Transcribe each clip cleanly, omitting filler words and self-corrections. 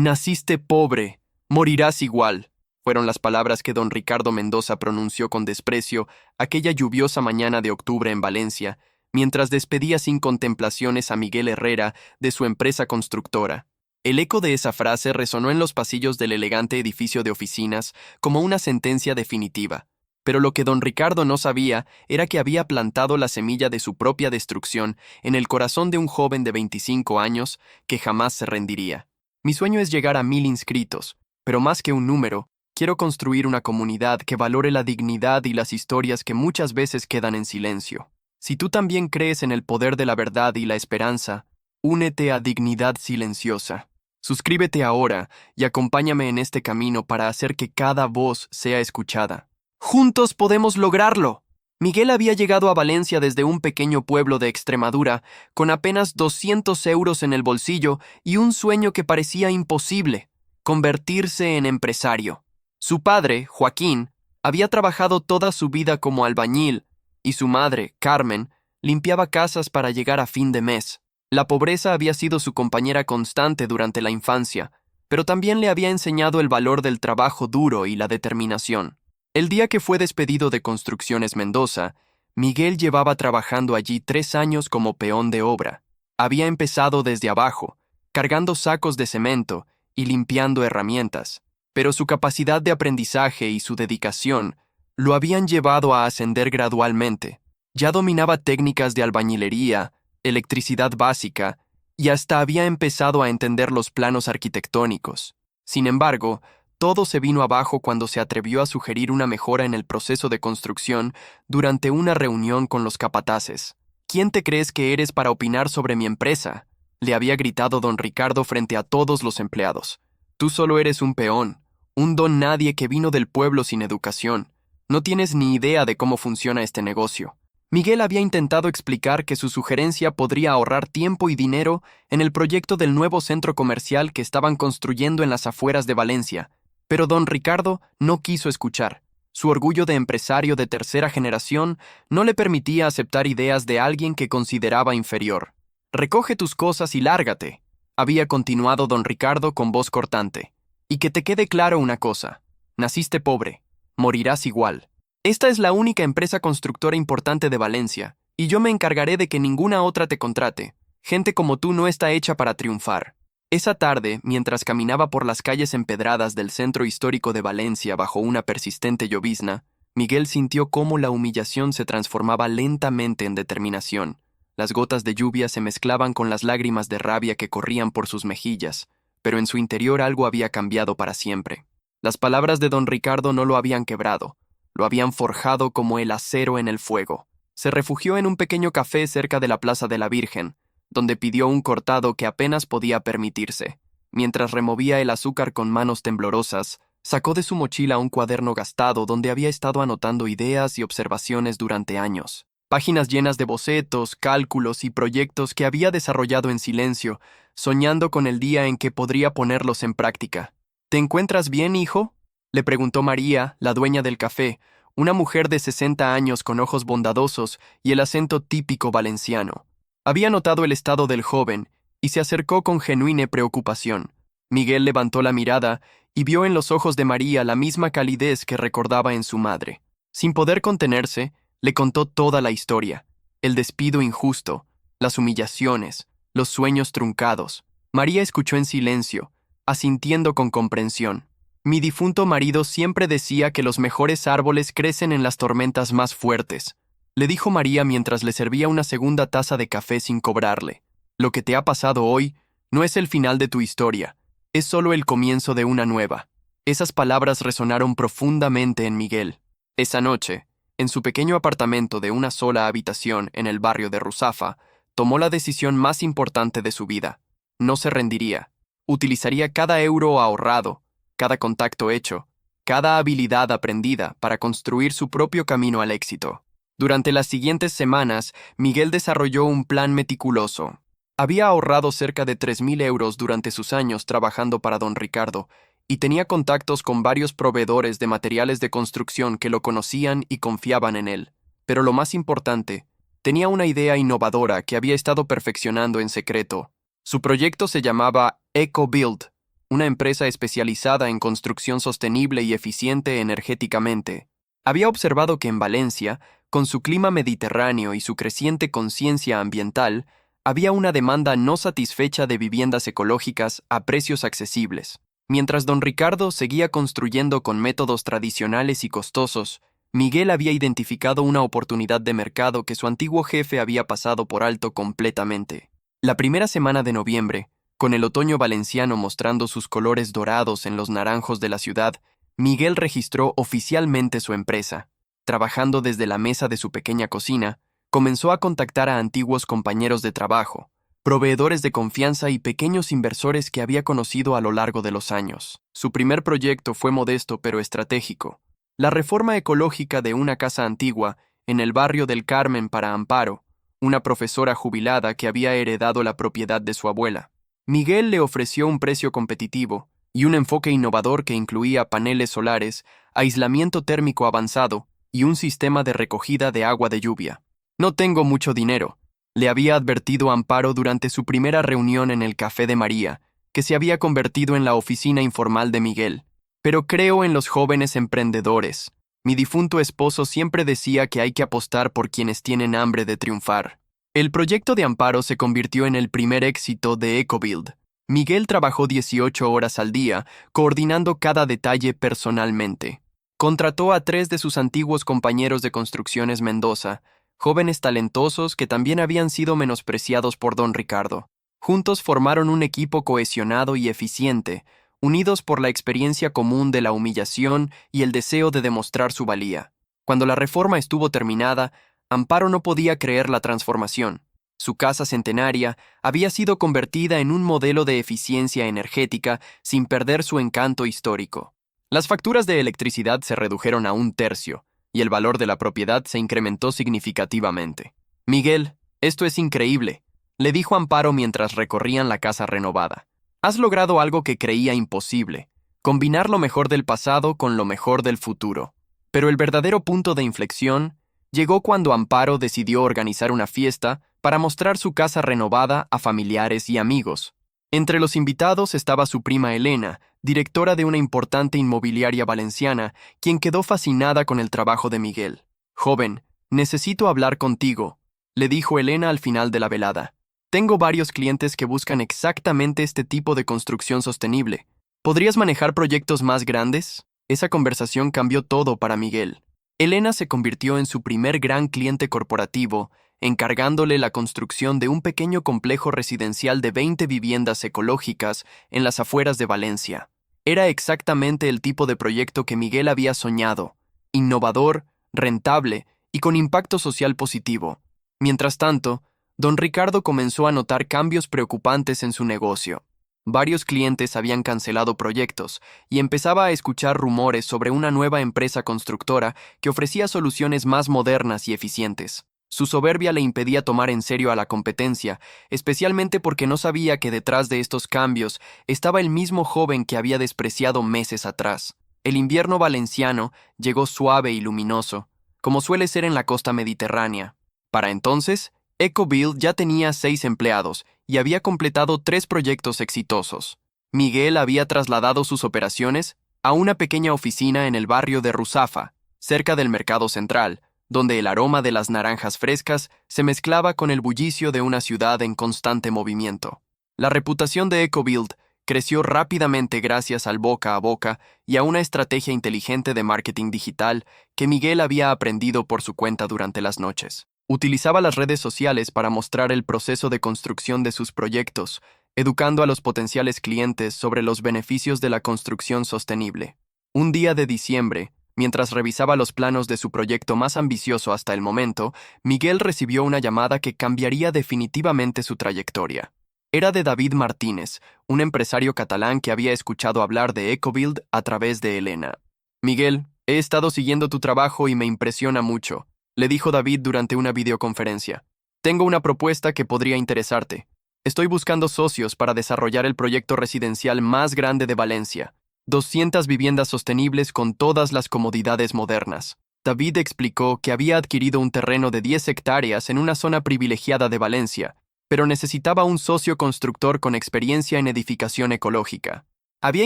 Naciste pobre, morirás igual, fueron las palabras que don Ricardo Mendoza pronunció con desprecio aquella lluviosa mañana de octubre en Valencia, mientras despedía sin contemplaciones a Miguel Herrera de su empresa constructora. El eco de esa frase resonó en los pasillos del elegante edificio de oficinas como una sentencia definitiva. Pero lo que don Ricardo no sabía era que había plantado la semilla de su propia destrucción en el corazón de un joven de 25 años que jamás se rendiría. Mi sueño es llegar a 1000 inscritos, pero más que un número, quiero construir una comunidad que valore la dignidad y las historias que muchas veces quedan en silencio. Si tú también crees en el poder de la verdad y la esperanza, únete a Dignidad Silenciosa. Suscríbete ahora y acompáñame en este camino para hacer que cada voz sea escuchada. ¡Juntos podemos lograrlo! Miguel había llegado a Valencia desde un pequeño pueblo de Extremadura, con apenas 200 euros en el bolsillo y un sueño que parecía imposible: convertirse en empresario. Su padre, Joaquín, había trabajado toda su vida como albañil, y su madre, Carmen, limpiaba casas para llegar a fin de mes. La pobreza había sido su compañera constante durante la infancia, pero también le había enseñado el valor del trabajo duro y la determinación. El día que fue despedido de Construcciones Mendoza, Miguel llevaba trabajando allí 3 años como peón de obra. Había empezado desde abajo, cargando sacos de cemento y limpiando herramientas, pero su capacidad de aprendizaje y su dedicación lo habían llevado a ascender gradualmente. Ya dominaba técnicas de albañilería, electricidad básica, y hasta había empezado a entender los planos arquitectónicos. Sin embargo, todo se vino abajo cuando se atrevió a sugerir una mejora en el proceso de construcción durante una reunión con los capataces. ¿Quién te crees que eres para opinar sobre mi empresa?, le había gritado don Ricardo frente a todos los empleados. Tú solo eres un peón, un don nadie que vino del pueblo sin educación. No tienes ni idea de cómo funciona este negocio. Miguel había intentado explicar que su sugerencia podría ahorrar tiempo y dinero en el proyecto del nuevo centro comercial que estaban construyendo en las afueras de Valencia, pero don Ricardo no quiso escuchar. Su orgullo de empresario de tercera generación no le permitía aceptar ideas de alguien que consideraba inferior. «Recoge tus cosas y lárgate», había continuado don Ricardo con voz cortante. «Y que te quede claro una cosa: naciste pobre, morirás igual. Esta es la única empresa constructora importante de Valencia, y yo me encargaré de que ninguna otra te contrate. Gente como tú no está hecha para triunfar». Esa tarde, mientras caminaba por las calles empedradas del centro histórico de Valencia bajo una persistente llovizna, Miguel sintió cómo la humillación se transformaba lentamente en determinación. Las gotas de lluvia se mezclaban con las lágrimas de rabia que corrían por sus mejillas, pero en su interior algo había cambiado para siempre. Las palabras de don Ricardo no lo habían quebrado, lo habían forjado como el acero en el fuego. Se refugió en un pequeño café cerca de la Plaza de la Virgen, donde pidió un cortado que apenas podía permitirse. Mientras removía el azúcar con manos temblorosas, sacó de su mochila un cuaderno gastado donde había estado anotando ideas y observaciones durante años. Páginas llenas de bocetos, cálculos y proyectos que había desarrollado en silencio, soñando con el día en que podría ponerlos en práctica. «¿Te encuentras bien, hijo?», le preguntó María, la dueña del café, una mujer de 60 años con ojos bondadosos y el acento típico valenciano. Había notado el estado del joven y se acercó con genuina preocupación. Miguel levantó la mirada y vio en los ojos de María la misma calidez que recordaba en su madre. Sin poder contenerse, le contó toda la historia: el despido injusto, las humillaciones, los sueños truncados. María escuchó en silencio, asintiendo con comprensión. «Mi difunto marido siempre decía que los mejores árboles crecen en las tormentas más fuertes», le dijo María mientras le servía una segunda taza de café sin cobrarle. «Lo que te ha pasado hoy no es el final de tu historia, es solo el comienzo de una nueva». Esas palabras resonaron profundamente en Miguel. Esa noche, en su pequeño apartamento de una sola habitación en el barrio de Ruzafa, tomó la decisión más importante de su vida. No se rendiría. Utilizaría cada euro ahorrado, cada contacto hecho, cada habilidad aprendida para construir su propio camino al éxito. Durante las siguientes semanas, Miguel desarrolló un plan meticuloso. Había ahorrado cerca de 3.000 euros durante sus años trabajando para don Ricardo y tenía contactos con varios proveedores de materiales de construcción que lo conocían y confiaban en él. Pero lo más importante, tenía una idea innovadora que había estado perfeccionando en secreto. Su proyecto se llamaba EcoBuild, una empresa especializada en construcción sostenible y eficiente energéticamente. Había observado que en Valencia, con su clima mediterráneo y su creciente conciencia ambiental, había una demanda no satisfecha de viviendas ecológicas a precios accesibles. Mientras don Ricardo seguía construyendo con métodos tradicionales y costosos, Miguel había identificado una oportunidad de mercado que su antiguo jefe había pasado por alto completamente. La primera semana de noviembre, con el otoño valenciano mostrando sus colores dorados en los naranjos de la ciudad, Miguel registró oficialmente su empresa. Trabajando desde la mesa de su pequeña cocina, comenzó a contactar a antiguos compañeros de trabajo, proveedores de confianza y pequeños inversores que había conocido a lo largo de los años. Su primer proyecto fue modesto pero estratégico: la reforma ecológica de una casa antigua en el barrio del Carmen para Amparo, una profesora jubilada que había heredado la propiedad de su abuela. Miguel le ofreció un precio competitivo y un enfoque innovador que incluía paneles solares, aislamiento térmico avanzado y un sistema de recogida de agua de lluvia. «No tengo mucho dinero», le había advertido Amparo durante su primera reunión en el Café de María, que se había convertido en la oficina informal de Miguel. «Pero creo en los jóvenes emprendedores. Mi difunto esposo siempre decía que hay que apostar por quienes tienen hambre de triunfar». El proyecto de Amparo se convirtió en el primer éxito de EcoBuild. Miguel trabajó 18 horas al día, coordinando cada detalle personalmente. Contrató a 3 de sus antiguos compañeros de Construcciones Mendoza, jóvenes talentosos que también habían sido menospreciados por don Ricardo. Juntos formaron un equipo cohesionado y eficiente, unidos por la experiencia común de la humillación y el deseo de demostrar su valía. Cuando la reforma estuvo terminada, Amparo no podía creer la transformación. Su casa centenaria había sido convertida en un modelo de eficiencia energética sin perder su encanto histórico. Las facturas de electricidad se redujeron a 1/3 y el valor de la propiedad se incrementó significativamente. «Miguel, esto es increíble», le dijo Amparo mientras recorrían la casa renovada. «Has logrado algo que creía imposible: combinar lo mejor del pasado con lo mejor del futuro». Pero el verdadero punto de inflexión llegó cuando Amparo decidió organizar una fiesta para mostrar su casa renovada a familiares y amigos. Entre los invitados estaba su prima Elena, directora de una importante inmobiliaria valenciana, quien quedó fascinada con el trabajo de Miguel. «Joven, necesito hablar contigo», le dijo Elena al final de la velada. «Tengo varios clientes que buscan exactamente este tipo de construcción sostenible. ¿Podrías manejar proyectos más grandes?». Esa conversación cambió todo para Miguel. Elena se convirtió en su primer gran cliente corporativo, encargándole la construcción de un pequeño complejo residencial de 20 viviendas ecológicas en las afueras de Valencia. Era exactamente el tipo de proyecto que Miguel había soñado: innovador, rentable y con impacto social positivo. Mientras tanto, don Ricardo comenzó a notar cambios preocupantes en su negocio. Varios clientes habían cancelado proyectos y empezaba a escuchar rumores sobre una nueva empresa constructora que ofrecía soluciones más modernas y eficientes. Su soberbia le impedía tomar en serio a la competencia, especialmente porque no sabía que detrás de estos cambios estaba el mismo joven que había despreciado meses atrás. El invierno valenciano llegó suave y luminoso, como suele ser en la costa mediterránea. Para entonces, EcoBuild ya tenía 6 empleados y había completado 3 proyectos exitosos. Miguel había trasladado sus operaciones a una pequeña oficina en el barrio de Ruzafa, cerca del mercado central, donde el aroma de las naranjas frescas se mezclaba con el bullicio de una ciudad en constante movimiento. La reputación de EcoBuild creció rápidamente gracias al boca a boca y a una estrategia inteligente de marketing digital que Miguel había aprendido por su cuenta durante las noches. Utilizaba las redes sociales para mostrar el proceso de construcción de sus proyectos, educando a los potenciales clientes sobre los beneficios de la construcción sostenible. Un día de diciembre, mientras revisaba los planos de su proyecto más ambicioso hasta el momento, Miguel recibió una llamada que cambiaría definitivamente su trayectoria. Era de David Martínez, un empresario catalán que había escuchado hablar de EcoBuild a través de Elena. «Miguel, he estado siguiendo tu trabajo y me impresiona mucho», le dijo David durante una videoconferencia. «Tengo una propuesta que podría interesarte. Estoy buscando socios para desarrollar el proyecto residencial más grande de Valencia. 200 viviendas sostenibles con todas las comodidades modernas». David explicó que había adquirido un terreno de 10 hectáreas en una zona privilegiada de Valencia, pero necesitaba un socio constructor con experiencia en edificación ecológica. Había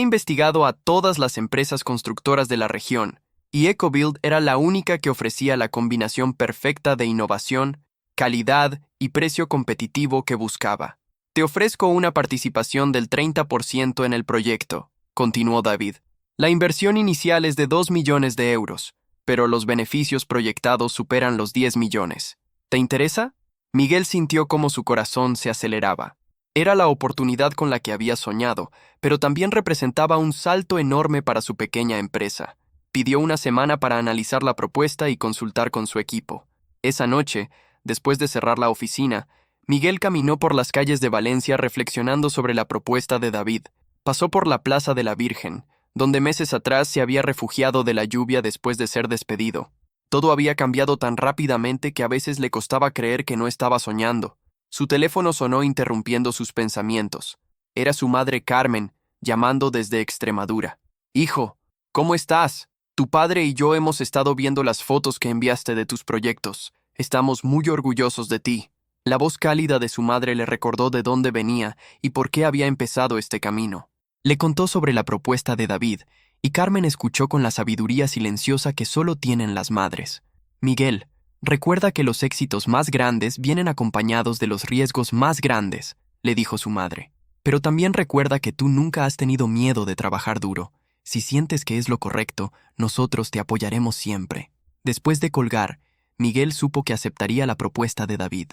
investigado a todas las empresas constructoras de la región, y EcoBuild era la única que ofrecía la combinación perfecta de innovación, calidad y precio competitivo que buscaba. Te ofrezco una participación del 30% en el proyecto, continuó David. La inversión inicial es de 2 millones de euros, pero los beneficios proyectados superan los 10 millones. ¿Te interesa? Miguel sintió cómo su corazón se aceleraba. Era la oportunidad con la que había soñado, pero también representaba un salto enorme para su pequeña empresa. Pidió una semana para analizar la propuesta y consultar con su equipo. Esa noche, después de cerrar la oficina, Miguel caminó por las calles de Valencia reflexionando sobre la propuesta de David. Pasó por la Plaza de la Virgen, donde meses atrás se había refugiado de la lluvia después de ser despedido. Todo había cambiado tan rápidamente que a veces le costaba creer que no estaba soñando. Su teléfono sonó interrumpiendo sus pensamientos. Era su madre Carmen, llamando desde Extremadura. «Hijo, ¿cómo estás? Tu padre y yo hemos estado viendo las fotos que enviaste de tus proyectos. Estamos muy orgullosos de ti». La voz cálida de su madre le recordó de dónde venía y por qué había empezado este camino. Le contó sobre la propuesta de David, y Carmen escuchó con la sabiduría silenciosa que solo tienen las madres. «Miguel, recuerda que los éxitos más grandes vienen acompañados de los riesgos más grandes», le dijo su madre. «Pero también recuerda que tú nunca has tenido miedo de trabajar duro. Si sientes que es lo correcto, nosotros te apoyaremos siempre». Después de colgar, Miguel supo que aceptaría la propuesta de David.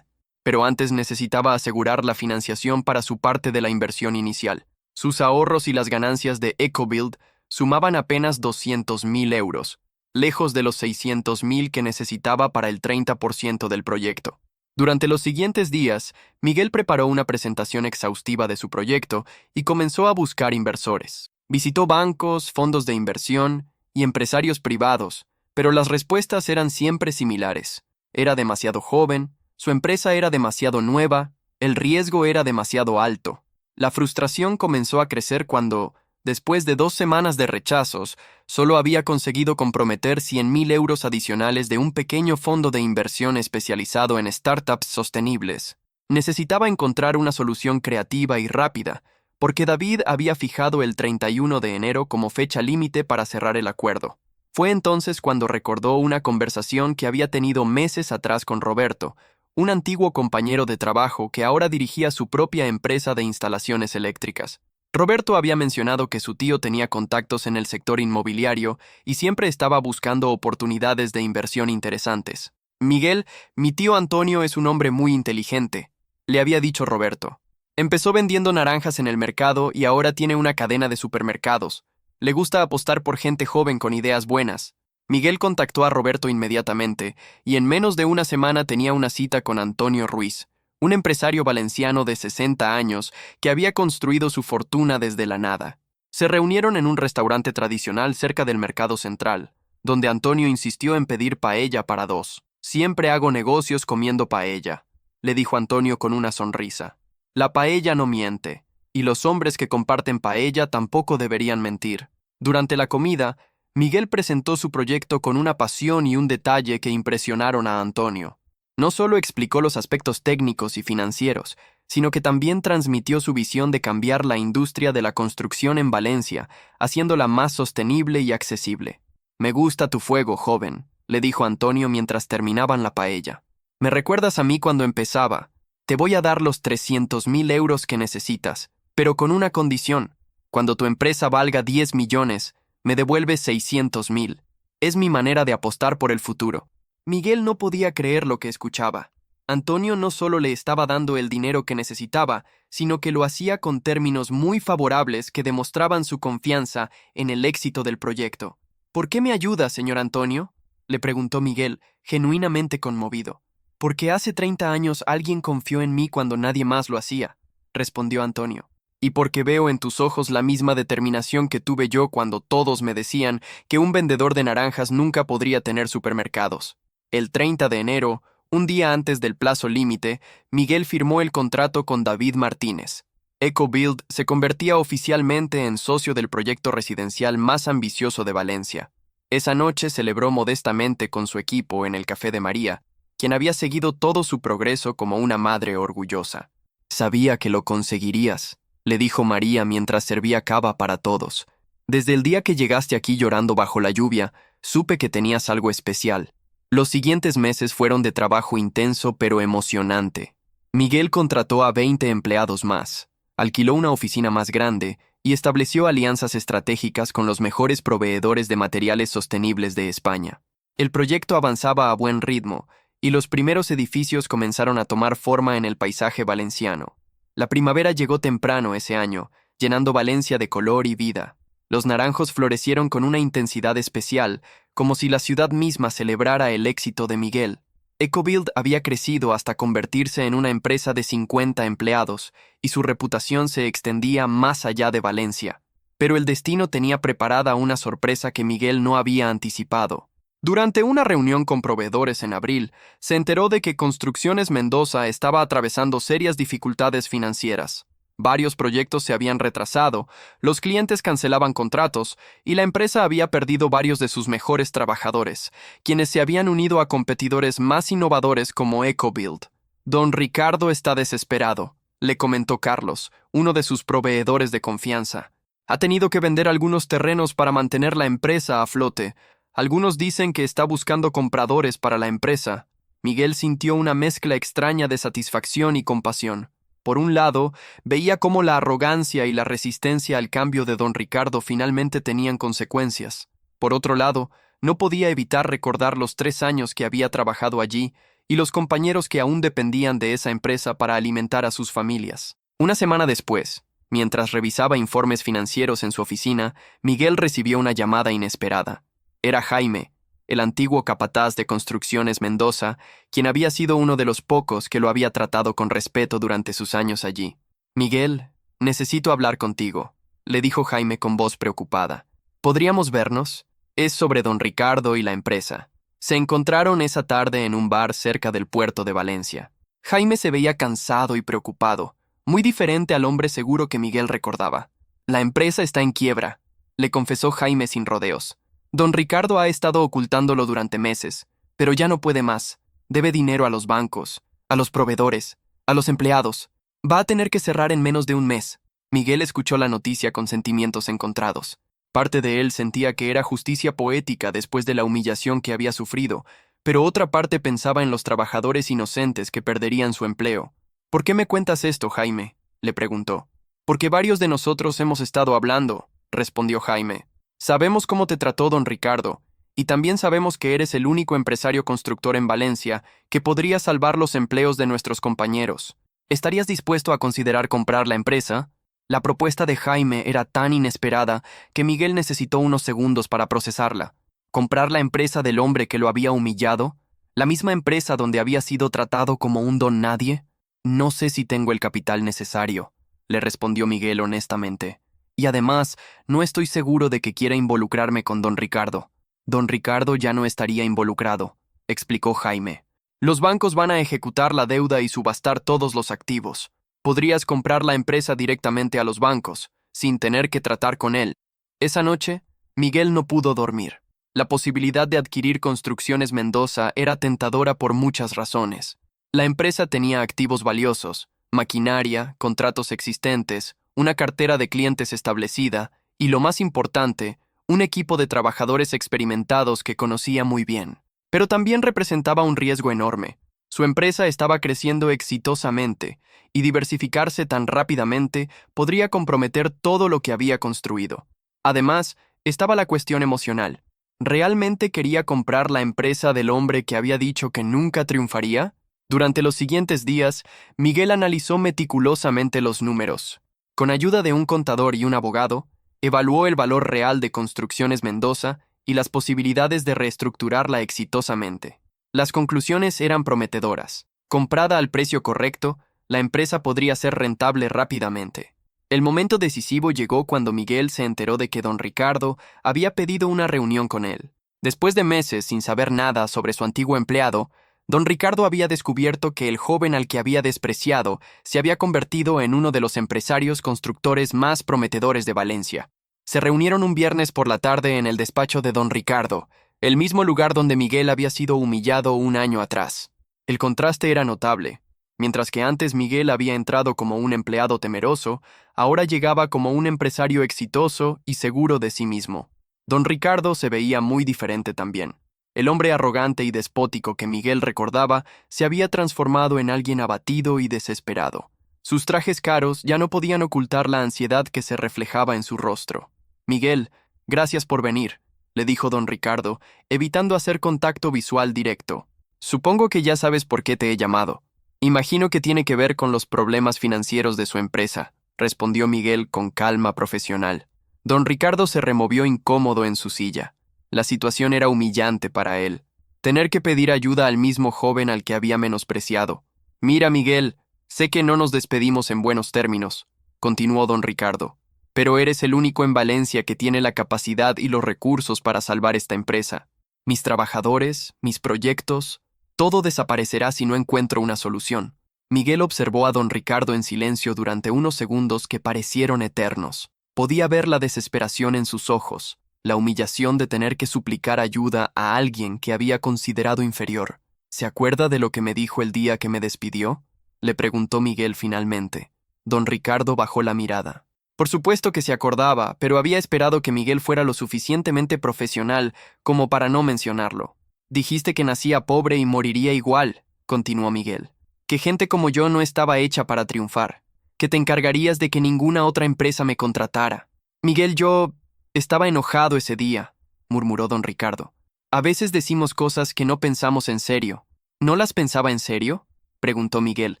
Pero antes necesitaba asegurar la financiación para su parte de la inversión inicial. Sus ahorros y las ganancias de EcoBuild sumaban apenas 200.000 euros, lejos de los 600.000 que necesitaba para el 30% del proyecto. Durante los siguientes días, Miguel preparó una presentación exhaustiva de su proyecto y comenzó a buscar inversores. Visitó bancos, fondos de inversión y empresarios privados, pero las respuestas eran siempre similares. Era demasiado joven, su empresa era demasiado nueva, el riesgo era demasiado alto. La frustración comenzó a crecer cuando, después de 2 semanas de rechazos, solo había conseguido comprometer 100.000 euros adicionales de un pequeño fondo de inversión especializado en startups sostenibles. Necesitaba encontrar una solución creativa y rápida, porque David había fijado el 31 de enero como fecha límite para cerrar el acuerdo. Fue entonces cuando recordó una conversación que había tenido meses atrás con Roberto, un antiguo compañero de trabajo que ahora dirigía su propia empresa de instalaciones eléctricas. Roberto había mencionado que su tío tenía contactos en el sector inmobiliario y siempre estaba buscando oportunidades de inversión interesantes. «Miguel, mi tío Antonio es un hombre muy inteligente», le había dicho Roberto. «Empezó vendiendo naranjas en el mercado y ahora tiene una cadena de supermercados. Le gusta apostar por gente joven con ideas buenas». Miguel contactó a Roberto inmediatamente y en menos de una semana tenía una cita con Antonio Ruiz, un empresario valenciano de 60 años que había construido su fortuna desde la nada. Se reunieron en un restaurante tradicional cerca del Mercado Central, donde Antonio insistió en pedir paella para 2. «Siempre hago negocios comiendo paella», le dijo Antonio con una sonrisa. «La paella no miente, y los hombres que comparten paella tampoco deberían mentir». Durante la comida, Miguel presentó su proyecto con una pasión y un detalle que impresionaron a Antonio. No solo explicó los aspectos técnicos y financieros, sino que también transmitió su visión de cambiar la industria de la construcción en Valencia, haciéndola más sostenible y accesible. «Me gusta tu fuego, joven», le dijo Antonio mientras terminaban la paella. «Me recuerdas a mí cuando empezaba. Te voy a dar los 300.000 euros que necesitas, pero con una condición. Cuando tu empresa valga 10 millones, me devuelves 600.000. Es mi manera de apostar por el futuro». Miguel no podía creer lo que escuchaba. Antonio no solo le estaba dando el dinero que necesitaba, sino que lo hacía con términos muy favorables que demostraban su confianza en el éxito del proyecto. «¿Por qué me ayuda, señor Antonio?», le preguntó Miguel, genuinamente conmovido. «Porque hace 30 años alguien confió en mí cuando nadie más lo hacía», respondió Antonio. «Y porque veo en tus ojos la misma determinación que tuve yo cuando todos me decían que un vendedor de naranjas nunca podría tener supermercados». El 30 de enero, un día antes del plazo límite, Miguel firmó el contrato con David Martínez. EcoBuild se convertía oficialmente en socio del proyecto residencial más ambicioso de Valencia. Esa noche celebró modestamente con su equipo en el Café de María, quien había seguido todo su progreso como una madre orgullosa. «Sabía que lo conseguirías», le dijo María mientras servía cava para todos. Desde el día que llegaste aquí llorando bajo la lluvia, supe que tenías algo especial. Los siguientes meses fueron de trabajo intenso pero emocionante. Miguel contrató a 20 empleados más, alquiló una oficina más grande y estableció alianzas estratégicas con los mejores proveedores de materiales sostenibles de España. El proyecto avanzaba a buen ritmo y los primeros edificios comenzaron a tomar forma en el paisaje valenciano. La primavera llegó temprano ese año, llenando Valencia de color y vida. Los naranjos florecieron con una intensidad especial, como si la ciudad misma celebrara el éxito de Miguel. Ecobuild había crecido hasta convertirse en una empresa de 50 empleados, y su reputación se extendía más allá de Valencia. Pero el destino tenía preparada una sorpresa que Miguel no había anticipado. Durante una reunión con proveedores en abril, se enteró de que Construcciones Mendoza estaba atravesando serias dificultades financieras. Varios proyectos se habían retrasado, los clientes cancelaban contratos y la empresa había perdido varios de sus mejores trabajadores, quienes se habían unido a competidores más innovadores como Ecobuild. Don Ricardo está desesperado, le comentó Carlos, uno de sus proveedores de confianza. Ha tenido que vender algunos terrenos para mantener la empresa a flote. Algunos dicen que está buscando compradores para la empresa. Miguel sintió una mezcla extraña de satisfacción y compasión. Por un lado, veía cómo la arrogancia y la resistencia al cambio de don Ricardo finalmente tenían consecuencias. Por otro lado, no podía evitar recordar los 3 años que había trabajado allí y los compañeros que aún dependían de esa empresa para alimentar a sus familias. Una semana después, mientras revisaba informes financieros en su oficina, Miguel recibió una llamada inesperada. Era Jaime, el antiguo capataz de Construcciones Mendoza, quien había sido uno de los pocos que lo había tratado con respeto durante sus años allí. Miguel, necesito hablar contigo, le dijo Jaime con voz preocupada. ¿Podríamos vernos? Es sobre don Ricardo y la empresa. Se encontraron esa tarde en un bar cerca del puerto de Valencia. Jaime se veía cansado y preocupado, muy diferente al hombre seguro que Miguel recordaba. La empresa está en quiebra, le confesó Jaime sin rodeos. Don Ricardo ha estado ocultándolo durante meses, pero ya no puede más. Debe dinero a los bancos, a los proveedores, a los empleados. Va a tener que cerrar en menos de un mes. Miguel escuchó la noticia con sentimientos encontrados. Parte de él sentía que era justicia poética después de la humillación que había sufrido, pero otra parte pensaba en los trabajadores inocentes que perderían su empleo. ¿Por qué me cuentas esto, Jaime?, le preguntó. Porque varios de nosotros hemos estado hablando, respondió Jaime. Sabemos cómo te trató don Ricardo, y también sabemos que eres el único empresario constructor en Valencia que podría salvar los empleos de nuestros compañeros. ¿Estarías dispuesto a considerar comprar la empresa? La propuesta de Jaime era tan inesperada que Miguel necesitó unos segundos para procesarla. ¿Comprar la empresa del hombre que lo había humillado? ¿La misma empresa donde había sido tratado como un don nadie? No sé si tengo el capital necesario, le respondió Miguel honestamente. Y además, no estoy seguro de que quiera involucrarme con don Ricardo. Don Ricardo ya no estaría involucrado, explicó Jaime. Los bancos van a ejecutar la deuda y subastar todos los activos. Podrías comprar la empresa directamente a los bancos, sin tener que tratar con él. Esa noche, Miguel no pudo dormir. La posibilidad de adquirir Construcciones Mendoza era tentadora por muchas razones. La empresa tenía activos valiosos, maquinaria, contratos existentes, una cartera de clientes establecida y, lo más importante, un equipo de trabajadores experimentados que conocía muy bien. Pero también representaba un riesgo enorme. Su empresa estaba creciendo exitosamente y diversificarse tan rápidamente podría comprometer todo lo que había construido. Además, estaba la cuestión emocional. ¿Realmente quería comprar la empresa del hombre que había dicho que nunca triunfaría? Durante los siguientes días, Miguel analizó meticulosamente los números. Con ayuda de un contador y un abogado, evaluó el valor real de Construcciones Mendoza y las posibilidades de reestructurarla exitosamente. Las conclusiones eran prometedoras. Comprada al precio correcto, la empresa podría ser rentable rápidamente. El momento decisivo llegó cuando Miguel se enteró de que don Ricardo había pedido una reunión con él. Después de meses sin saber nada sobre su antiguo empleado, don Ricardo había descubierto que el joven al que había despreciado se había convertido en uno de los empresarios constructores más prometedores de Valencia. Se reunieron un viernes por la tarde en el despacho de don Ricardo, el mismo lugar donde Miguel había sido humillado un año atrás. El contraste era notable. Mientras que antes Miguel había entrado como un empleado temeroso, ahora llegaba como un empresario exitoso y seguro de sí mismo. Don Ricardo se veía muy diferente también. El hombre arrogante y despótico que Miguel recordaba se había transformado en alguien abatido y desesperado. Sus trajes caros ya no podían ocultar la ansiedad que se reflejaba en su rostro. Miguel, gracias por venir, le dijo don Ricardo, evitando hacer contacto visual directo. Supongo que ya sabes por qué te he llamado. Imagino que tiene que ver con los problemas financieros de su empresa, respondió Miguel con calma profesional. Don Ricardo se removió incómodo en su silla. La situación era humillante para él. Tener que pedir ayuda al mismo joven al que había menospreciado. Mira, Miguel, sé que no nos despedimos en buenos términos, continuó don Ricardo, pero eres el único en Valencia que tiene la capacidad y los recursos para salvar esta empresa. Mis trabajadores, mis proyectos, todo desaparecerá si no encuentro una solución. Miguel observó a don Ricardo en silencio durante unos segundos que parecieron eternos. Podía ver la desesperación en sus ojos, la humillación de tener que suplicar ayuda a alguien que había considerado inferior. ¿Se acuerda de lo que me dijo el día que me despidió?, le preguntó Miguel finalmente. Don Ricardo bajó la mirada. Por supuesto que se acordaba, pero había esperado que Miguel fuera lo suficientemente profesional como para no mencionarlo. Dijiste que nacía pobre y moriría igual, continuó Miguel. Que gente como yo no estaba hecha para triunfar. Que te encargarías de que ninguna otra empresa me contratara. Miguel, yo estaba enojado ese día, murmuró don Ricardo. A veces decimos cosas que no pensamos en serio. ¿No las pensaba en serio?, preguntó Miguel,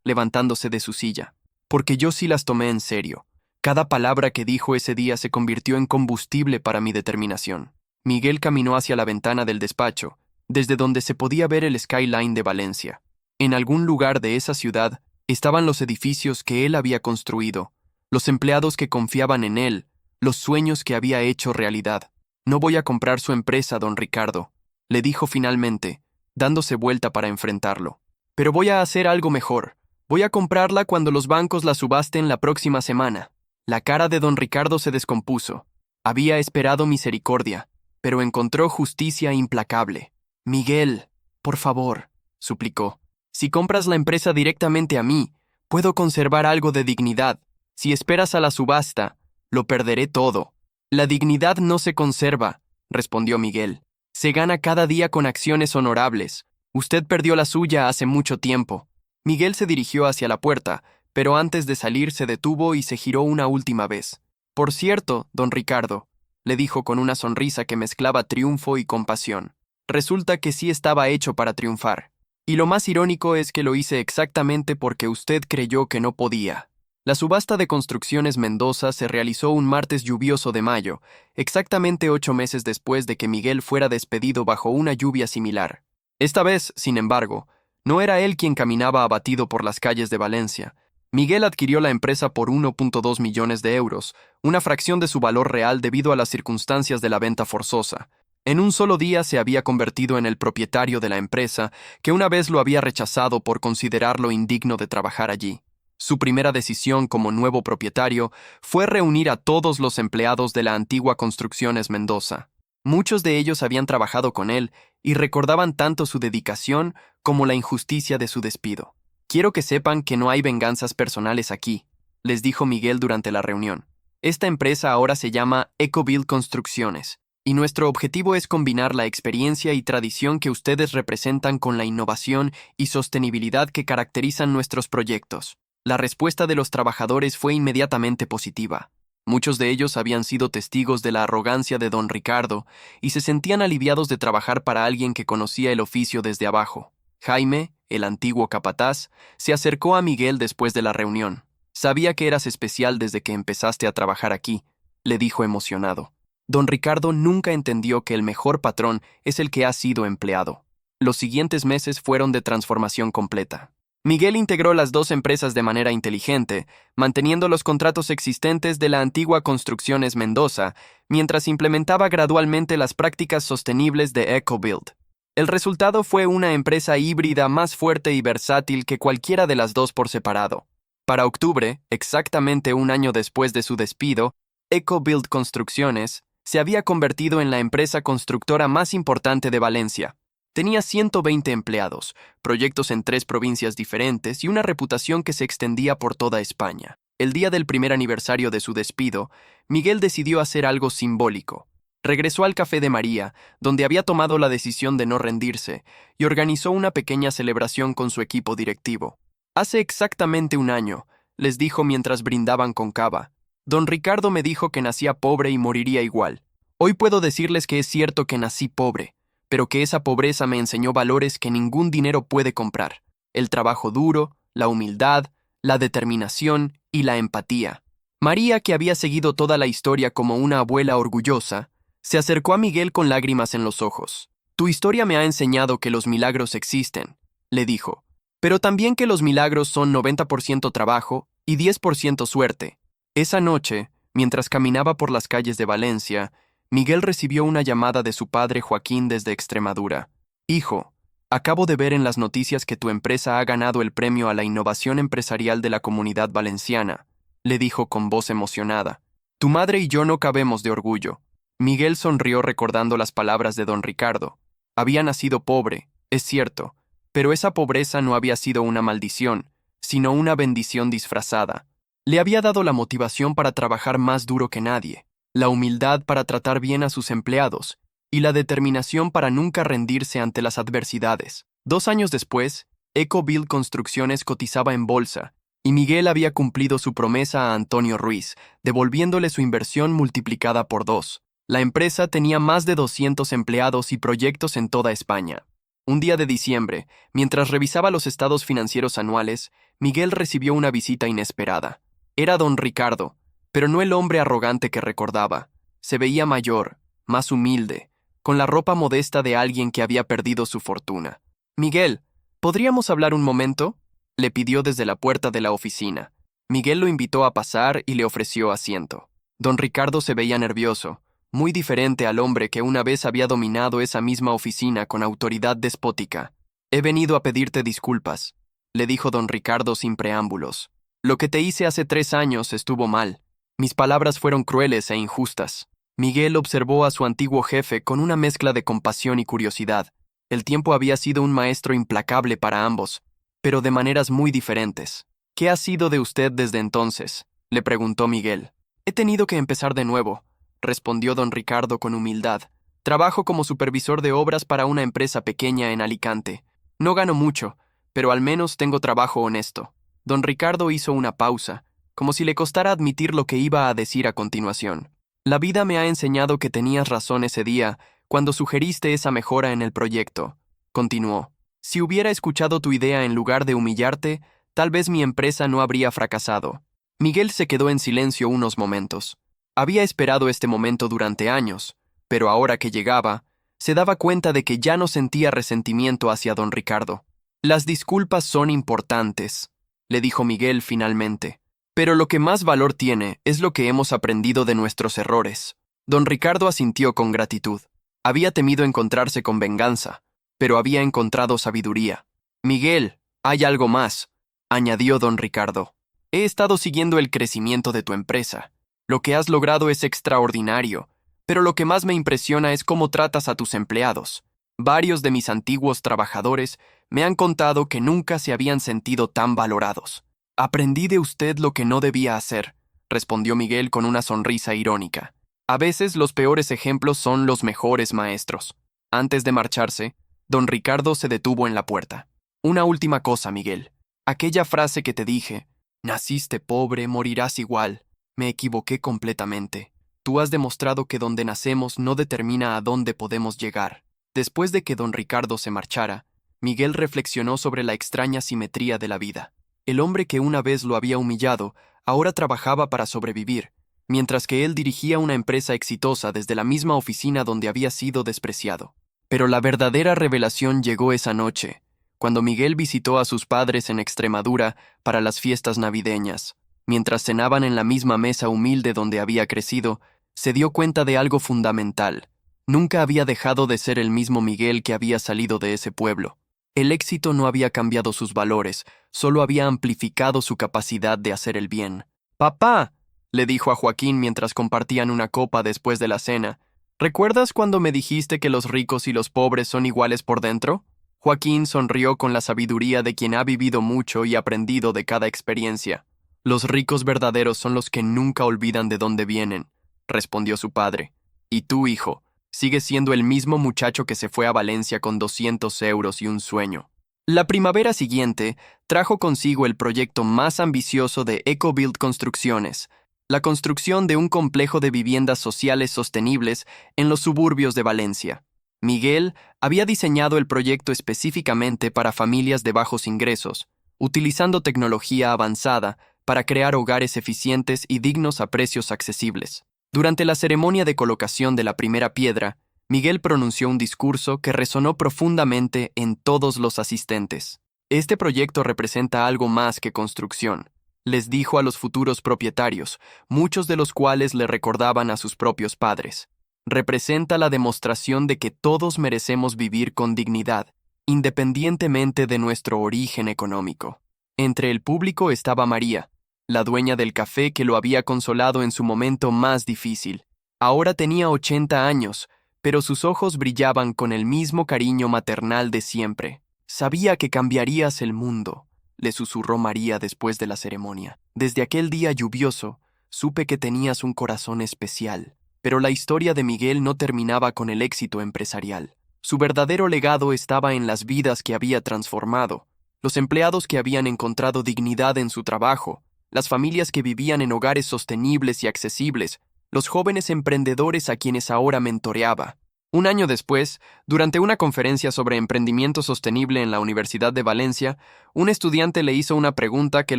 levantándose de su silla. Porque yo sí las tomé en serio. Cada palabra que dijo ese día se convirtió en combustible para mi determinación. Miguel caminó hacia la ventana del despacho, desde donde se podía ver el skyline de Valencia. En algún lugar de esa ciudad estaban los edificios que él había construido, los empleados que confiaban en él, los sueños que había hecho realidad. No voy a comprar su empresa, don Ricardo, le dijo finalmente, dándose vuelta para enfrentarlo. Pero voy a hacer algo mejor. Voy a comprarla cuando los bancos la subasten la próxima semana. La cara de don Ricardo se descompuso. Había esperado misericordia, pero encontró justicia implacable. Miguel, por favor, suplicó. Si compras la empresa directamente a mí, puedo conservar algo de dignidad. Si esperas a la subasta, lo perderé todo. La dignidad no se conserva, respondió Miguel. Se gana cada día con acciones honorables. Usted perdió la suya hace mucho tiempo. Miguel se dirigió hacia la puerta, pero antes de salir se detuvo y se giró una última vez. Por cierto, don Ricardo, le dijo con una sonrisa que mezclaba triunfo y compasión. Resulta que sí estaba hecho para triunfar. Y lo más irónico es que lo hice exactamente porque usted creyó que no podía. La subasta de Construcciones Mendoza se realizó un martes lluvioso de mayo, exactamente 8 meses después de que Miguel fuera despedido bajo una lluvia similar. Esta vez, sin embargo, no era él quien caminaba abatido por las calles de Valencia. Miguel adquirió la empresa por 1.2 millones de euros, una fracción de su valor real debido a las circunstancias de la venta forzosa. En un solo día se había convertido en el propietario de la empresa, que una vez lo había rechazado por considerarlo indigno de trabajar allí. Su primera decisión como nuevo propietario fue reunir a todos los empleados de la antigua Construcciones Mendoza. Muchos de ellos habían trabajado con él y recordaban tanto su dedicación como la injusticia de su despido. Quiero que sepan que no hay venganzas personales aquí, les dijo Miguel durante la reunión. Esta empresa ahora se llama Ecobuild Construcciones, y nuestro objetivo es combinar la experiencia y tradición que ustedes representan con la innovación y sostenibilidad que caracterizan nuestros proyectos. La respuesta de los trabajadores fue inmediatamente positiva. Muchos de ellos habían sido testigos de la arrogancia de don Ricardo y se sentían aliviados de trabajar para alguien que conocía el oficio desde abajo. Jaime, el antiguo capataz, se acercó a Miguel después de la reunión. Sabía que eras especial desde que empezaste a trabajar aquí, le dijo emocionado. Don Ricardo nunca entendió que el mejor patrón es el que ha sido empleado. Los siguientes meses fueron de transformación completa. Miguel integró las dos empresas de manera inteligente, manteniendo los contratos existentes de la antigua Construcciones Mendoza, mientras implementaba gradualmente las prácticas sostenibles de Ecobuild. El resultado fue una empresa híbrida más fuerte y versátil que cualquiera de las dos por separado. Para octubre, exactamente un año después de su despido, Ecobuild Construcciones se había convertido en la empresa constructora más importante de Valencia. Tenía 120 empleados, proyectos en 3 provincias diferentes y una reputación que se extendía por toda España. El día del primer aniversario de su despido, Miguel decidió hacer algo simbólico. Regresó al Café de María, donde había tomado la decisión de no rendirse, y organizó una pequeña celebración con su equipo directivo. Hace exactamente un año, les dijo mientras brindaban con cava, don Ricardo me dijo que nacía pobre y moriría igual. Hoy puedo decirles que es cierto que nací pobre, pero que esa pobreza me enseñó valores que ningún dinero puede comprar: el trabajo duro, la humildad, la determinación y la empatía. María, que había seguido toda la historia como una abuela orgullosa, se acercó a Miguel con lágrimas en los ojos. Tu historia me ha enseñado que los milagros existen, le dijo, pero también que los milagros son 90% trabajo y 10% suerte. Esa noche, mientras caminaba por las calles de Valencia, Miguel recibió una llamada de su padre Joaquín desde Extremadura. Hijo, acabo de ver en las noticias que tu empresa ha ganado el premio a la innovación empresarial de la Comunidad Valenciana, le dijo con voz emocionada. Tu madre y yo no cabemos de orgullo. Miguel sonrió recordando las palabras de don Ricardo. Había nacido pobre, es cierto, pero esa pobreza no había sido una maldición, sino una bendición disfrazada. Le había dado la motivación para trabajar más duro que nadie, la humildad para tratar bien a sus empleados y la determinación para nunca rendirse ante las adversidades. 2 años después, EcoBuild Construcciones cotizaba en bolsa y Miguel había cumplido su promesa a Antonio Ruiz, devolviéndole su inversión multiplicada por 2. La empresa tenía más de 200 empleados y proyectos en toda España. Un día de diciembre, mientras revisaba los estados financieros anuales, Miguel recibió una visita inesperada. Era don Ricardo, pero no el hombre arrogante que recordaba. Se veía mayor, más humilde, con la ropa modesta de alguien que había perdido su fortuna. Miguel, ¿podríamos hablar un momento?, le pidió desde la puerta de la oficina. Miguel lo invitó a pasar y le ofreció asiento. Don Ricardo se veía nervioso, muy diferente al hombre que una vez había dominado esa misma oficina con autoridad despótica. He venido a pedirte disculpas, le dijo don Ricardo sin preámbulos. Lo que te hice hace 3 años estuvo mal. Mis palabras fueron crueles e injustas. Miguel observó a su antiguo jefe con una mezcla de compasión y curiosidad. El tiempo había sido un maestro implacable para ambos, pero de maneras muy diferentes. ¿Qué ha sido de usted desde entonces?, le preguntó Miguel. He tenido que empezar de nuevo, respondió don Ricardo con humildad. Trabajo como supervisor de obras para una empresa pequeña en Alicante. No gano mucho, pero al menos tengo trabajo honesto. Don Ricardo hizo una pausa, como si le costara admitir lo que iba a decir a continuación. La vida me ha enseñado que tenías razón ese día, cuando sugeriste esa mejora en el proyecto, continuó. Si hubiera escuchado tu idea en lugar de humillarte, tal vez mi empresa no habría fracasado. Miguel se quedó en silencio unos momentos. Había esperado este momento durante años, pero ahora que llegaba, se daba cuenta de que ya no sentía resentimiento hacia don Ricardo. Las disculpas son importantes, le dijo Miguel finalmente, pero lo que más valor tiene es lo que hemos aprendido de nuestros errores. Don Ricardo asintió con gratitud. Había temido encontrarse con venganza, pero había encontrado sabiduría. Miguel, hay algo más, añadió don Ricardo. He estado siguiendo el crecimiento de tu empresa. Lo que has logrado es extraordinario, pero lo que más me impresiona es cómo tratas a tus empleados. Varios de mis antiguos trabajadores me han contado que nunca se habían sentido tan valorados. Aprendí de usted lo que no debía hacer, respondió Miguel con una sonrisa irónica. A veces los peores ejemplos son los mejores maestros. Antes de marcharse, don Ricardo se detuvo en la puerta. Una última cosa, Miguel. Aquella frase que te dije, naciste pobre, morirás igual. Me equivoqué completamente. Tú has demostrado que donde nacemos no determina a dónde podemos llegar. Después de que don Ricardo se marchara, Miguel reflexionó sobre la extraña simetría de la vida. El hombre que una vez lo había humillado, ahora trabajaba para sobrevivir, mientras que él dirigía una empresa exitosa desde la misma oficina donde había sido despreciado. Pero la verdadera revelación llegó esa noche, cuando Miguel visitó a sus padres en Extremadura para las fiestas navideñas. Mientras cenaban en la misma mesa humilde donde había crecido, se dio cuenta de algo fundamental. Nunca había dejado de ser el mismo Miguel que había salido de ese pueblo. El éxito no había cambiado sus valores, solo había amplificado su capacidad de hacer el bien. «Papá», le dijo a Joaquín mientras compartían una copa después de la cena, ¿Recuerdas cuando me dijiste que los ricos y los pobres son iguales por dentro? Joaquín sonrió con la sabiduría de quien ha vivido mucho y aprendido de cada experiencia. Los ricos verdaderos son los que nunca olvidan de dónde vienen, respondió su padre. Y tú, hijo, sigues siendo el mismo muchacho que se fue a Valencia con 200 euros y un sueño. La primavera siguiente trajo consigo el proyecto más ambicioso de EcoBuild Construcciones, la construcción de un complejo de viviendas sociales sostenibles en los suburbios de Valencia. Miguel había diseñado el proyecto específicamente para familias de bajos ingresos, utilizando tecnología avanzada para crear hogares eficientes y dignos a precios accesibles. Durante la ceremonia de colocación de la primera piedra, Miguel pronunció un discurso que resonó profundamente en todos los asistentes. Este proyecto representa algo más que construcción, les dijo a los futuros propietarios, muchos de los cuales le recordaban a sus propios padres. Representa la demostración de que todos merecemos vivir con dignidad, independientemente de nuestro origen económico. Entre el público estaba María, la dueña del café que lo había consolado en su momento más difícil. Ahora tenía 80 años, pero sus ojos brillaban con el mismo cariño maternal de siempre. Sabía que cambiarías el mundo, le susurró María después de la ceremonia. Desde aquel día lluvioso, supe que tenías un corazón especial. Pero la historia de Miguel no terminaba con el éxito empresarial. Su verdadero legado estaba en las vidas que había transformado, los empleados que habían encontrado dignidad en su trabajo, las familias que vivían en hogares sostenibles y accesibles, los jóvenes emprendedores a quienes ahora mentoreaba. Un año después, durante una conferencia sobre emprendimiento sostenible en la Universidad de Valencia, un estudiante le hizo una pregunta que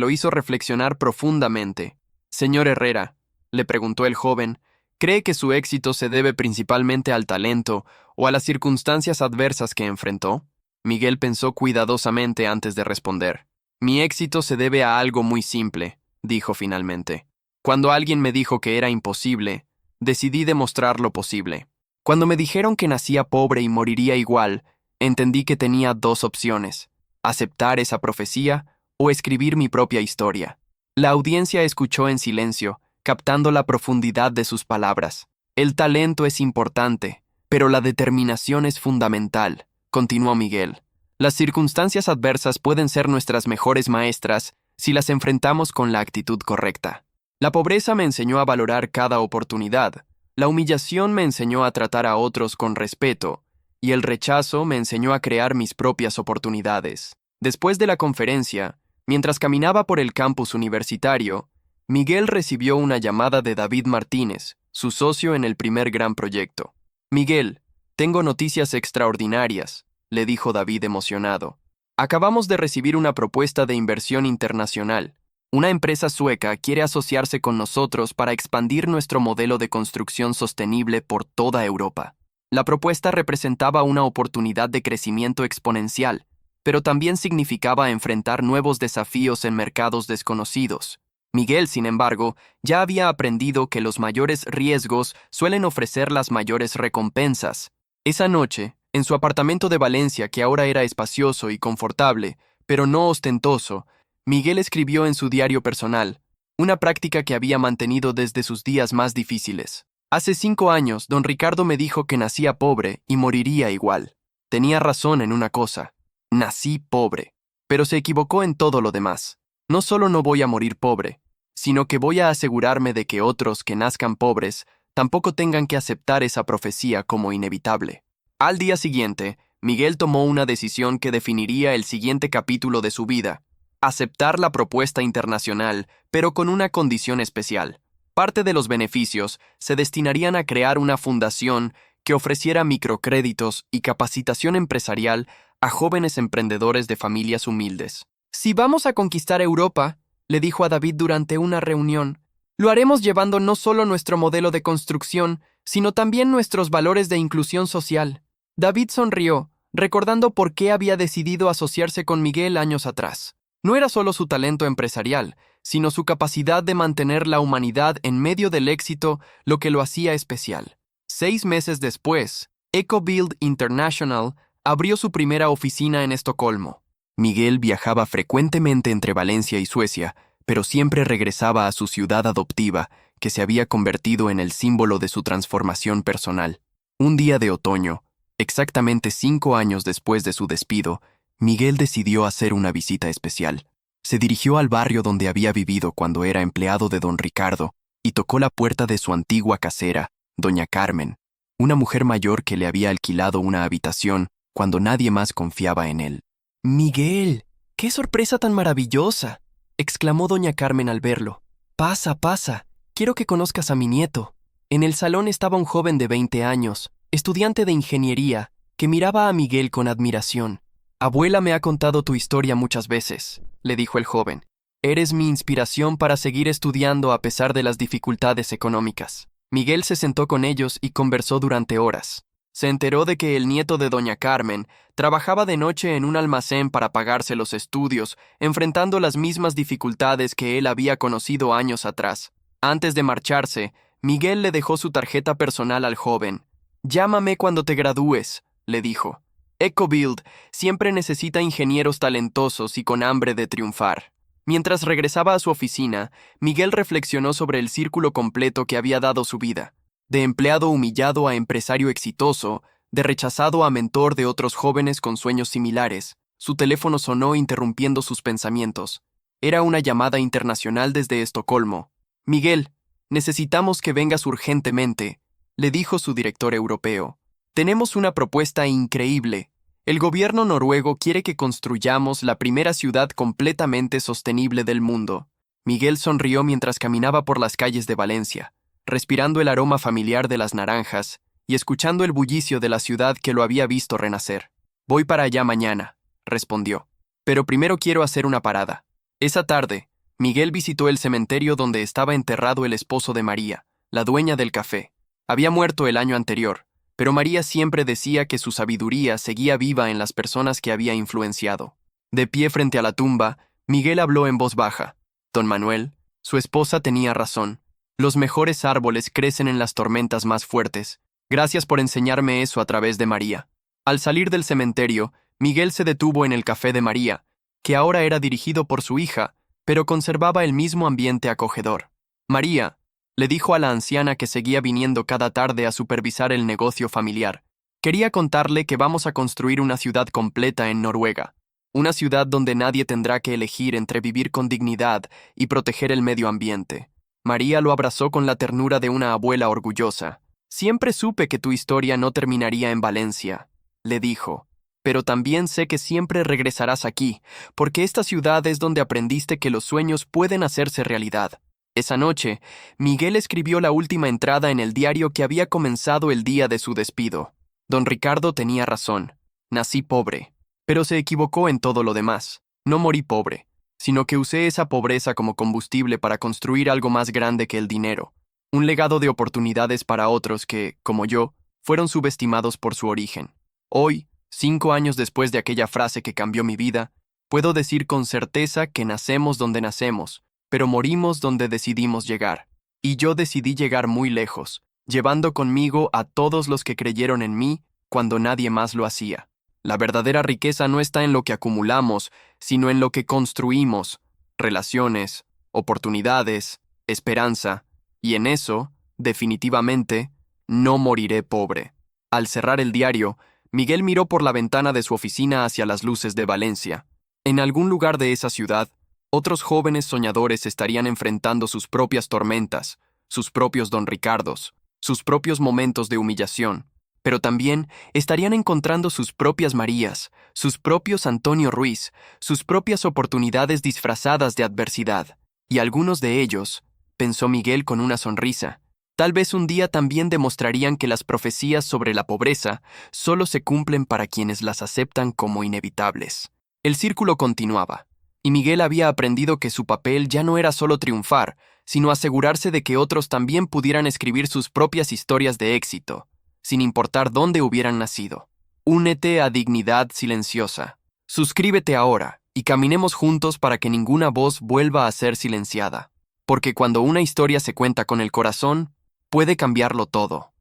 lo hizo reflexionar profundamente. «Señor Herrera», le preguntó el joven, ¿cree que su éxito se debe principalmente al talento o a las circunstancias adversas que enfrentó? Miguel pensó cuidadosamente antes de responder. Mi éxito se debe a algo muy simple, dijo finalmente. Cuando alguien me dijo que era imposible, decidí demostrar lo posible. Cuando me dijeron que nacía pobre y moriría igual, entendí que tenía dos opciones, aceptar esa profecía o escribir mi propia historia. La audiencia escuchó en silencio, captando la profundidad de sus palabras. El talento es importante, pero la determinación es fundamental, continuó Miguel. Las circunstancias adversas pueden ser nuestras mejores maestras si las enfrentamos con la actitud correcta. La pobreza me enseñó a valorar cada oportunidad, la humillación me enseñó a tratar a otros con respeto, y el rechazo me enseñó a crear mis propias oportunidades. Después de la conferencia, mientras caminaba por el campus universitario, Miguel recibió una llamada de David Martínez, su socio en el primer gran proyecto. Miguel, tengo noticias extraordinarias, le dijo David emocionado. Acabamos de recibir una propuesta de inversión internacional. Una empresa sueca quiere asociarse con nosotros para expandir nuestro modelo de construcción sostenible por toda Europa. La propuesta representaba una oportunidad de crecimiento exponencial, pero también significaba enfrentar nuevos desafíos en mercados desconocidos. Miguel, sin embargo, ya había aprendido que los mayores riesgos suelen ofrecer las mayores recompensas. Esa noche, en su apartamento de Valencia, que ahora era espacioso y confortable, pero no ostentoso, Miguel escribió en su diario personal, una práctica que había mantenido desde sus días más difíciles. Hace 5 años, don Ricardo me dijo que nacía pobre y moriría igual. Tenía razón en una cosa, nací pobre, pero se equivocó en todo lo demás. No solo no voy a morir pobre, sino que voy a asegurarme de que otros que nazcan pobres tampoco tengan que aceptar esa profecía como inevitable. Al día siguiente, Miguel tomó una decisión que definiría el siguiente capítulo de su vida: aceptar la propuesta internacional, pero con una condición especial. Parte de los beneficios se destinarían a crear una fundación que ofreciera microcréditos y capacitación empresarial a jóvenes emprendedores de familias humildes. Si vamos a conquistar Europa, le dijo a David durante una reunión, lo haremos llevando no solo nuestro modelo de construcción, sino también nuestros valores de inclusión social. David sonrió, recordando por qué había decidido asociarse con Miguel años atrás. No era solo su talento empresarial, sino su capacidad de mantener la humanidad en medio del éxito lo que lo hacía especial. 6 meses después, EcoBuild International abrió su primera oficina en Estocolmo. Miguel viajaba frecuentemente entre Valencia y Suecia, pero siempre regresaba a su ciudad adoptiva, que se había convertido en el símbolo de su transformación personal. Un día de otoño, exactamente 5 años después de su despido, Miguel decidió hacer una visita especial. Se dirigió al barrio donde había vivido cuando era empleado de don Ricardo y tocó la puerta de su antigua casera, doña Carmen, una mujer mayor que le había alquilado una habitación cuando nadie más confiaba en él. «Miguel, qué sorpresa tan maravillosa», exclamó doña Carmen al verlo. «Pasa, pasa, quiero que conozcas a mi nieto». En el salón estaba un joven de 20 años, estudiante de ingeniería, que miraba a Miguel con admiración. «Abuela me ha contado tu historia muchas veces», le dijo el joven. «Eres mi inspiración para seguir estudiando a pesar de las dificultades económicas». Miguel se sentó con ellos y conversó durante horas. Se enteró de que el nieto de doña Carmen trabajaba de noche en un almacén para pagarse los estudios, enfrentando las mismas dificultades que él había conocido años atrás. Antes de marcharse, Miguel le dejó su tarjeta personal al joven. «Llámame cuando te gradúes», le dijo. «EcoBuild siempre necesita ingenieros talentosos y con hambre de triunfar». Mientras regresaba a su oficina, Miguel reflexionó sobre el círculo completo que había dado su vida. De empleado humillado a empresario exitoso, de rechazado a mentor de otros jóvenes con sueños similares. Su teléfono sonó interrumpiendo sus pensamientos. Era una llamada internacional desde Estocolmo. «Miguel, necesitamos que vengas urgentemente», le dijo su director europeo. «Tenemos una propuesta increíble. El gobierno noruego quiere que construyamos la primera ciudad completamente sostenible del mundo». Miguel sonrió mientras caminaba por las calles de Valencia, respirando el aroma familiar de las naranjas y escuchando el bullicio de la ciudad que lo había visto renacer. «Voy para allá mañana», respondió. «Pero primero quiero hacer una parada». Esa tarde, Miguel visitó el cementerio donde estaba enterrado el esposo de María, la dueña del café. Había muerto el año anterior, pero María siempre decía que su sabiduría seguía viva en las personas que había influenciado. De pie frente a la tumba, Miguel habló en voz baja. «Don Manuel, su esposa tenía razón. Los mejores árboles crecen en las tormentas más fuertes. Gracias por enseñarme eso a través de María». Al salir del cementerio, Miguel se detuvo en el café de María, que ahora era dirigido por su hija, pero conservaba el mismo ambiente acogedor. «María», le dijo a la anciana que seguía viniendo cada tarde a supervisar el negocio familiar. «Quería contarle que vamos a construir una ciudad completa en Noruega. Una ciudad donde nadie tendrá que elegir entre vivir con dignidad y proteger el medio ambiente». María lo abrazó con la ternura de una abuela orgullosa. «Siempre supe que tu historia no terminaría en Valencia», le dijo. «Pero también sé que siempre regresarás aquí, porque esta ciudad es donde aprendiste que los sueños pueden hacerse realidad». Esa noche, Miguel escribió la última entrada en el diario que había comenzado el día de su despido. Don Ricardo tenía razón. Nací pobre, pero se equivocó en todo lo demás. No morí pobre, sino que usé esa pobreza como combustible para construir algo más grande que el dinero. Un legado de oportunidades para otros que, como yo, fueron subestimados por su origen. Hoy, 5 años después de aquella frase que cambió mi vida, puedo decir con certeza que nacemos donde nacemos, pero morimos donde decidimos llegar. Y yo decidí llegar muy lejos, llevando conmigo a todos los que creyeron en mí cuando nadie más lo hacía. La verdadera riqueza no está en lo que acumulamos, sino en lo que construimos: relaciones, oportunidades, esperanza, y en eso, definitivamente, no moriré pobre. Al cerrar el diario, Miguel miró por la ventana de su oficina hacia las luces de Valencia. En algún lugar de esa ciudad, otros jóvenes soñadores estarían enfrentando sus propias tormentas, sus propios Don Ricardos, sus propios momentos de humillación, pero también estarían encontrando sus propias Marías, sus propios Antonio Ruiz, sus propias oportunidades disfrazadas de adversidad. Y algunos de ellos, pensó Miguel con una sonrisa, tal vez un día también demostrarían que las profecías sobre la pobreza solo se cumplen para quienes las aceptan como inevitables. El círculo continuaba, y Miguel había aprendido que su papel ya no era solo triunfar, sino asegurarse de que otros también pudieran escribir sus propias historias de éxito, sin importar dónde hubieran nacido. Únete a Dignidad Silenciosa. Suscríbete ahora y caminemos juntos para que ninguna voz vuelva a ser silenciada. Porque cuando una historia se cuenta con el corazón, puede cambiarlo todo.